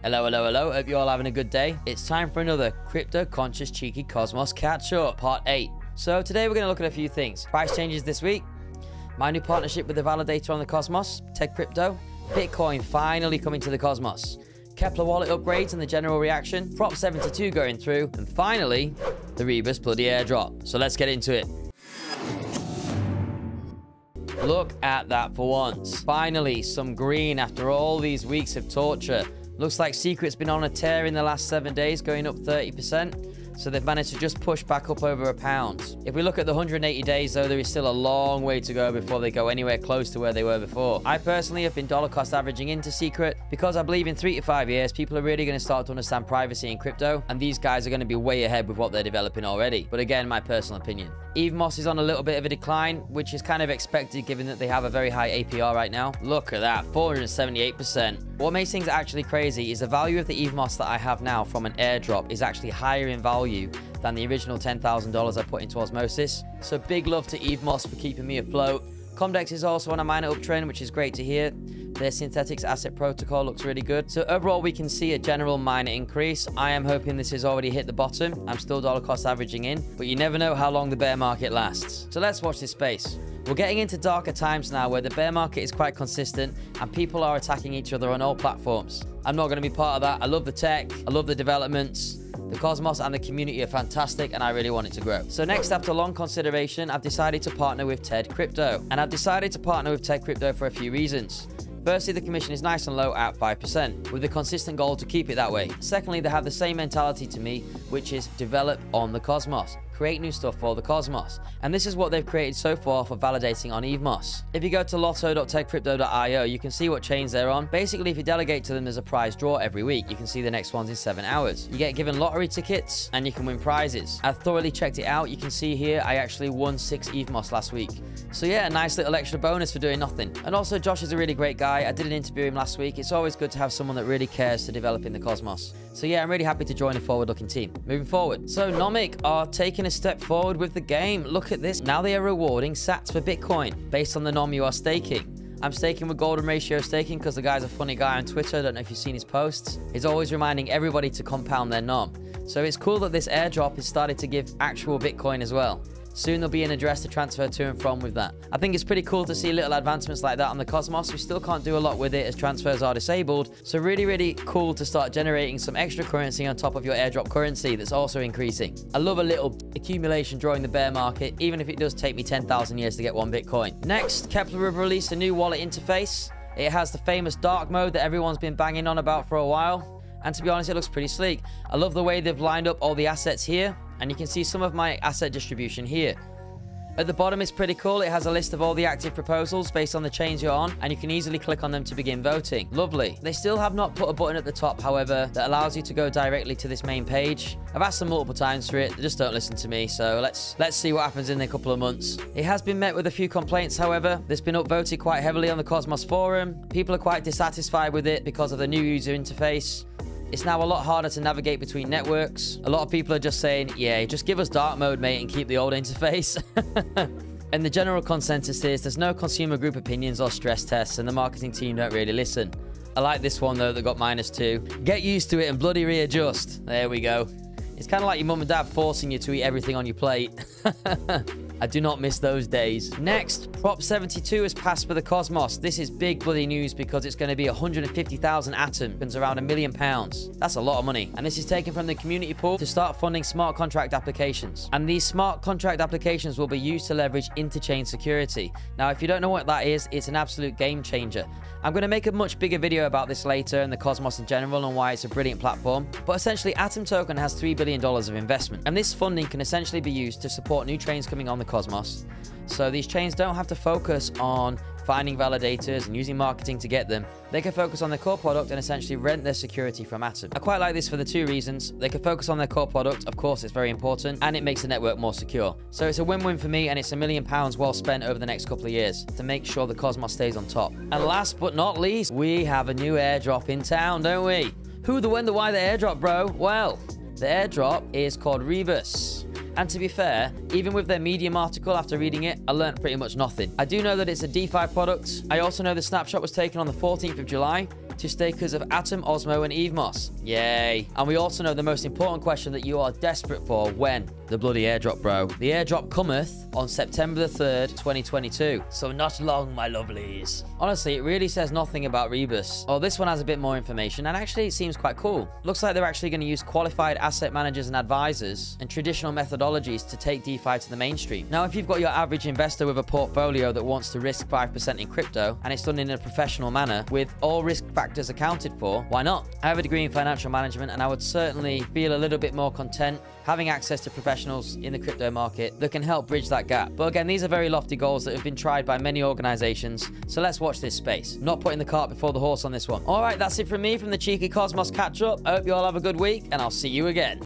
Hello, hello, hello. Hope you're all having a good day. It's time for another Cryptoconsh Cheeky Cosmos Catch-Up, Part 8. So today we're going to look at a few things. Price changes this week, my new partnership with the validator on the Cosmos, TED Crypto, Bitcoin finally coming to the Cosmos, Keplr Wallet upgrades and the general reaction, Prop 72 going through, and finally, the Rebus Airdrop. So let's get into it. Look at that for once. Finally, some green after all these weeks of torture. Looks like Secret's been on a tear in the last 7 days, going up 30%. So they've managed to just push back up over £1. If we look at the 180 days, though, there is still a long way to go before they go anywhere close to where they were before. I personally have been dollar cost averaging into Secret because I believe in 3 to 5 years, people are really going to start to understand privacy in crypto, and these guys are going to be way ahead with what they're developing already. But again, my personal opinion. Evmos is on a little bit of a decline, which is kind of expected given that they have a very high APR right now. Look at that, 478%. What makes things actually crazy is the value of the Evmos that I have now from an airdrop is actually higher in value than the original $10,000 I put into Osmosis. So big love to Evmos for keeping me afloat. Comdex is also on a minor uptrend, which is great to hear. Their synthetics asset protocol looks really good. So overall, we can see a general minor increase. I am hoping this has already hit the bottom. I'm still dollar cost averaging in, but you never know how long the bear market lasts. So let's watch this space. We're getting into darker times now where the bear market is quite consistent and people are attacking each other on all platforms. I'm not going to be part of that. I love the tech. I love the developments. The Cosmos and the community are fantastic and I really want it to grow. So next, after long consideration, I've decided to partner with TED Crypto. And I've decided to partner with TED Crypto for a few reasons. Firstly, the commission is nice and low at 5%, with a consistent goal to keep it that way. Secondly, they have the same mentality to me, which is develop on the Cosmos. Create new stuff for the Cosmos. And this is what they've created so far for validating on Evmos. If you go to lotto.tedcrypto.io, you can see what chains they're on. Basically, if you delegate to them, there's a prize draw every week. You can see the next ones in 7 hours. You get given lottery tickets and you can win prizes. I've thoroughly checked it out. You can see here, I actually won 6 Evmos last week. So yeah, a nice little extra bonus for doing nothing. And also, Josh is a really great guy. I did an interview him last week. It's always good to have someone that really cares to develop in the Cosmos. So yeah, I'm really happy to join a forward-looking team. Moving forward. So Nomic are taking a step forward with the game. Look at this. Now they are rewarding sats for Bitcoin based on the NOM you are staking. I'm staking with golden ratio staking because the guy's a funny guy on Twitter. I don't know if you've seen his posts. He's always reminding everybody to compound their NOM. So it's cool that this airdrop has started to give actual Bitcoin as well. Soon there'll be an address to transfer to and from with that. I think it's pretty cool to see little advancements like that on the Cosmos. We still can't do a lot with it as transfers are disabled. So really cool to start generating some extra currency on top of your airdrop currency that's also increasing. I love a little accumulation during the bear market, even if it does take me 10,000 years to get 1 Bitcoin. Next, Keplr have released a new wallet interface. It has the famous dark mode that everyone's been banging on about for a while. And to be honest, it looks pretty sleek. I love the way they've lined up all the assets here. And you can see some of my asset distribution here. At the bottom, it's pretty cool. It has a list of all the active proposals based on the chains you're on, and you can easily click on them to begin voting. Lovely. They still have not put a button at the top, however, that allows you to go directly to this main page. I've asked them multiple times for it. They just don't listen to me, so let's see what happens in a couple of months. It has been met with a few complaints, however. It's been upvoted quite heavily on the Cosmos forum. People are quite dissatisfied with it because of the new user interface. It's now a lot harder to navigate between networks. A lot of people are just saying, yeah, just give us dark mode, mate, and keep the old interface. And the general consensus is there's no consumer group opinions or stress tests, and the marketing team don't really listen. I like this one, though, that got -2. Get used to it and bloody readjust. There we go. It's kind of like your mum and dad forcing you to eat everything on your plate. I do not miss those days. Next, Prop 72 has passed for the Cosmos. This is big bloody news because it's going to be 150,000 atoms, around £1 million. That's a lot of money. And this is taken from the community pool to start funding smart contract applications. And these smart contract applications will be used to leverage Interchain Security. Now, if you don't know what that is, it's an absolute game changer. I'm going to make a much bigger video about this later and the Cosmos in general and why it's a brilliant platform. But essentially, Atom Token has $3 billion of investment. And this funding can essentially be used to support new chains coming on the Cosmos. So these chains don't have to focus on finding validators and using marketing to get them. They can focus on their core product and essentially rent their security from Atom. I quite like this for the 2 reasons. They can focus on their core product, of course it's very important, and it makes the network more secure. So it's a win-win for me, and it's £1 million well spent over the next couple of years to make sure the Cosmos stays on top. And last but not least, we have a new airdrop in town, don't we? Who, the when, the why, the airdrop, bro? Well, the airdrop is called Rebus. And to be fair, even with their Medium article, after reading it, I learned pretty much nothing. I do know that it's a DeFi product. I also know the snapshot was taken on the 14th of July, to stakers of Atom, Osmo, and Evmos. Yay. And we also know the most important question that you are desperate for: when? The bloody airdrop, bro. The airdrop cometh on September the 3rd, 2022. So not long, my lovelies. Honestly, it really says nothing about Rebus. Oh, this one has a bit more information, and actually it seems quite cool. Looks like they're actually going to use qualified asset managers and advisors and traditional methodologies to take DeFi to the mainstream. Now, if you've got your average investor with a portfolio that wants to risk 5% in crypto, and it's done in a professional manner with all risk factors accounted for, why not? I have a degree in financial management, and I would certainly feel a little bit more content having access to professionals in the crypto market that can help bridge that gap. But again, these are very lofty goals that have been tried by many organizations, so let's watch this space. Not putting the cart before the horse on this one. All right, that's it from me from the Cheeky Cosmos Catchup. I hope you all have a good week, and I'll see you again.